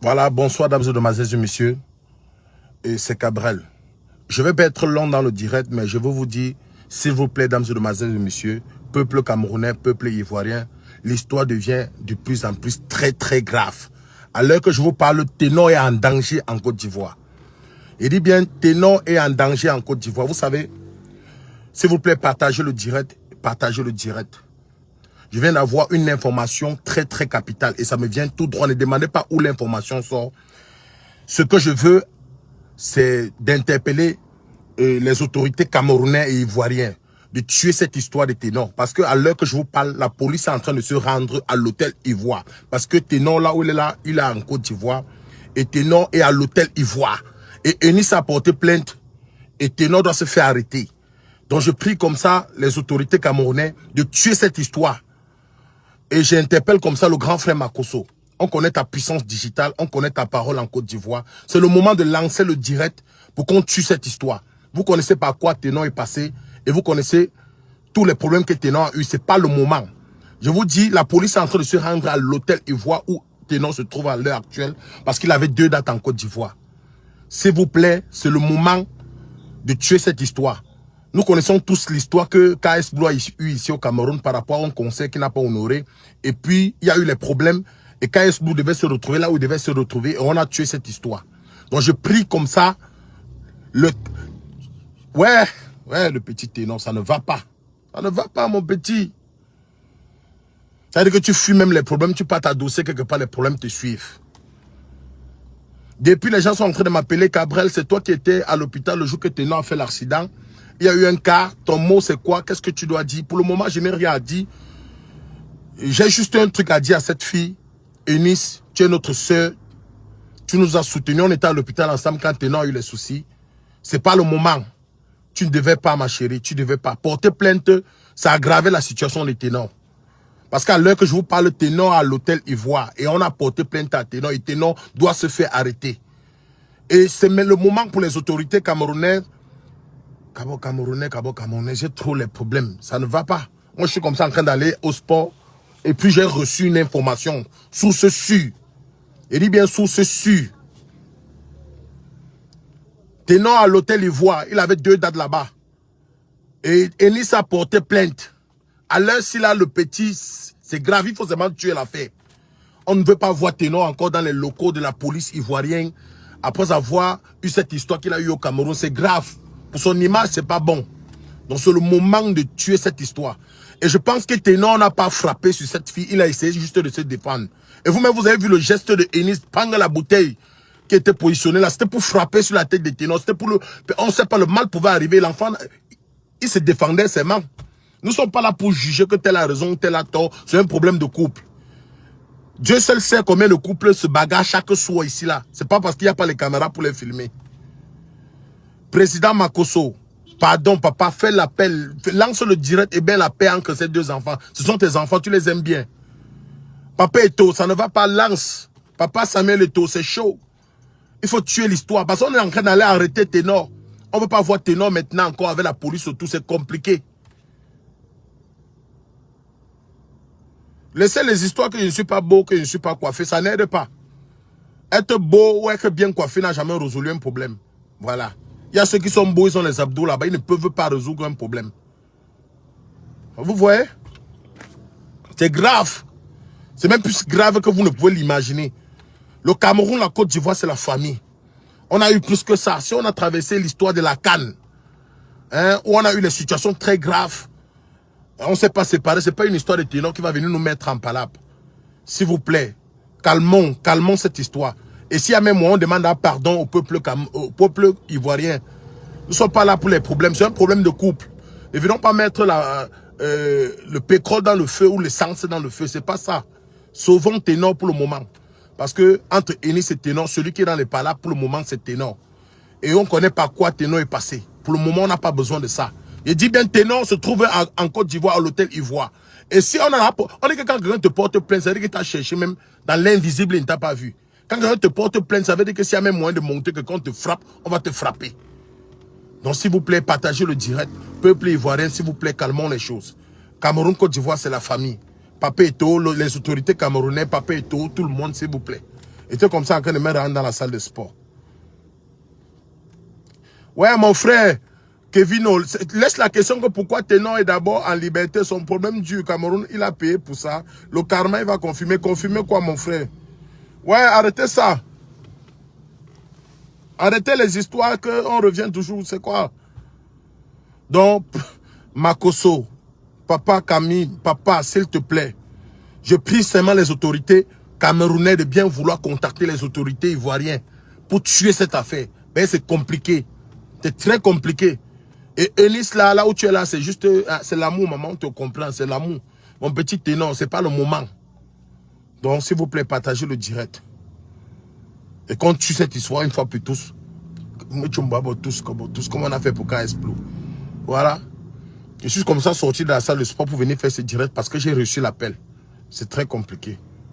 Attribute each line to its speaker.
Speaker 1: Voilà, bonsoir, dames et demoiselles et messieurs. Et c'est Cabrel. Je vais pas être long dans le direct, mais je veux vous dire, s'il vous plaît, dames et demoiselles et messieurs, peuple camerounais, peuple ivoirien, l'histoire devient de plus en plus très grave. À l'heure que je vous parle, Ténor est en danger en Côte d'Ivoire. Il dit bien, Ténor est en danger en Côte d'Ivoire. Vous savez, s'il vous plaît, partagez le direct. Partagez le direct. Je viens d'avoir une information très capitale et ça me vient tout droit. Ne demandez pas où l'information sort. Ce que je veux, c'est d'interpeller les autorités camerounaises et ivoiriennes de tuer cette histoire de Ténor. Parce qu'à l'heure que je vous parle, la police est en train de se rendre à l'hôtel Ivoire. Parce que Ténor, là où il est là, il est en Côte d'Ivoire. Et Ténor est à l'hôtel Ivoire. Et Enis a porté plainte. Et Ténor doit se faire arrêter. Donc je prie comme ça les autorités camerounaises de tuer cette histoire. Et j'interpelle comme ça le grand frère Makosso. On connaît ta puissance digitale, on connaît ta parole en Côte d'Ivoire. C'est le moment de lancer le direct pour qu'on tue cette histoire. Vous connaissez par quoi Ténor est passé et vous connaissez tous les problèmes que Ténor a eu. Ce n'est pas le moment. Je vous dis, la police est en train de se rendre à l'hôtel Ivoire où Ténor se trouve à l'heure actuelle parce qu'il avait 2 dates en Côte d'Ivoire. S'il vous plaît, c'est le moment de tuer cette histoire. Nous connaissons tous l'histoire que KS Blue a eu ici au Cameroun par rapport à un conseil qui n'a pas honoré. Et puis, il y a eu les problèmes. Et KS Blue devait se retrouver là où il devait se retrouver. Et on a tué cette histoire. Donc, je prie comme ça. Ouais, le petit Ténor, ça ne va pas. Ça ne va pas, mon petit. Ça veut dire que tu fuis même les problèmes. Tu pars t'adosser quelque part, les problèmes te suivent. Depuis, les gens sont en train de m'appeler Cabrel. C'est toi qui étais à l'hôpital le jour que Ténor a fait l'accident. Il y a eu un cas, ton mot c'est quoi? Qu'est-ce que tu dois dire? Pour le moment, je n'ai rien à dire. J'ai juste un truc à dire à cette fille. Eunice, tu es notre soeur. Tu nous as soutenus. On était à l'hôpital ensemble quand Ténor a eu les soucis. C'est pas le moment. Tu ne devais pas, ma chérie. Tu ne devais pas. Porter plainte, ça a aggravé la situation de Ténor. Parce qu'à l'heure que je vous parle, Ténor à l'hôtel Ivoire. Et on a porté plainte à Ténor. Et Ténor doit se faire arrêter. Et c'est le moment pour les autorités camerounaises. Camerounais, j'ai trop les problèmes. Ça ne va pas. Moi, je suis comme ça en train d'aller au sport. Et puis, j'ai reçu une information. Source sûre. Il dit bien source sûre. Ténor à l'hôtel Ivoire. Il avait 2 dates là-bas. Et Enis a porté plainte. À l'heure, s'il a le petit, c'est grave. Il faut seulement tuer l'affaire. On ne veut pas voir Ténor encore dans les locaux de la police ivoirienne. Après avoir eu cette histoire qu'il a eue au Cameroun. C'est grave. Pour son image, c'est pas bon. Donc c'est le moment de tuer cette histoire. Et je pense que Ténor n'a pas frappé sur cette fille. Il a essayé juste de se défendre. Et vous-même, vous avez vu le geste de Enis prendre la bouteille qui était positionnée là. C'était pour frapper sur la tête de Ténor. C'était pour le... On ne sait pas, le mal pouvait arriver. L'enfant, il se défendait seulement. Nous ne sommes pas là pour juger que tel a raison, tel a tort. C'est un problème de couple. Dieu seul sait combien de couples se bagarrent chaque soir ici là. C'est pas parce qu'il n'y a pas les caméras pour les filmer. Président Makosso, pardon papa, fais l'appel, lance le direct et bien la paix entre ces 2 enfants. Ce sont tes enfants, tu les aimes bien. Papa Eto, ça ne va pas, lance. Papa Samuel Eto, c'est chaud. Il faut tuer l'histoire parce qu'on est en train d'aller arrêter Ténor. On ne veut pas voir Ténor maintenant encore avec la police autour, c'est compliqué. Laissez les histoires que je ne suis pas beau, que je ne suis pas coiffé, ça n'aide pas. Être beau ou être bien coiffé n'a jamais résolu un problème. Voilà. Il y a ceux qui sont beaux, ils ont les abdos là-bas, ils ne peuvent pas résoudre un problème. Vous voyez? C'est grave. C'est même plus grave que vous ne pouvez l'imaginer. Le Cameroun, la Côte d'Ivoire, c'est la famille. On a eu plus que ça. Si on a traversé l'histoire de la CAN, où on a eu des situations très graves, on ne s'est pas séparés, ce n'est pas une histoire de Ténor qui va venir nous mettre en palabre. S'il vous plaît, calmons cette histoire. Et s'il y a même moi, on demande un pardon au peuple ivoirien. Nous ne sommes pas là pour les problèmes, c'est un problème de couple. Ne venons pas mettre le pétrole dans le feu ou l'essence dans le feu, c'est pas ça. Sauvons Ténor pour le moment. Parce que entre Enis et Ténor, celui qui est dans les palabres pour le moment, c'est Ténor. Et on ne connaît pas quoi Ténor est passé. Pour le moment, on n'a pas besoin de ça. Il dit bien Ténor se trouve en Côte d'Ivoire, à l'hôtel Ivoire. Et si on dit que quand quelqu'un te porte plainte, ça veut dire que tu as cherché même dans l'invisible et il ne t'a pas vu. Quand quelqu'un te porte plainte, ça veut dire que s'il y a même moyen de monter, que quand on te frappe, on va te frapper. Donc s'il vous plaît, partagez le direct. Peuple ivoirien, s'il vous plaît, calmons les choses. Cameroun, Côte d'Ivoire, c'est la famille. Papa Eto, les autorités camerounaises, Papa Eto, tout le monde, s'il vous plaît. était comme ça en train de me rendre dans la salle de sport. Ouais, mon frère, Kevin, laisse la question que pourquoi Ténor est d'abord en liberté. Son problème du Cameroun, il a payé pour ça. Le karma, il va confirmer. Confirmer quoi, mon frère? Ouais, arrêtez ça. Arrêtez les histoires qu'on revient toujours. C'est quoi? Donc, Makosso, papa Camille, papa, s'il te plaît, je prie seulement les autorités camerounaises de bien vouloir contacter les autorités ivoiriennes pour tuer cette affaire. Mais c'est compliqué. C'est très compliqué. Et Enis, là où tu es là, c'est juste, c'est l'amour, maman, on te comprend, c'est l'amour. Mon petit Ténor, c'est pas le moment. Donc, s'il vous plaît, partagez le direct. Et qu'on tue cette histoire une fois pour tous. Tous, comme on a fait pour KS Blue. Voilà. Je suis comme ça sorti de la salle de sport pour venir faire ce direct parce que j'ai reçu l'appel. C'est très compliqué.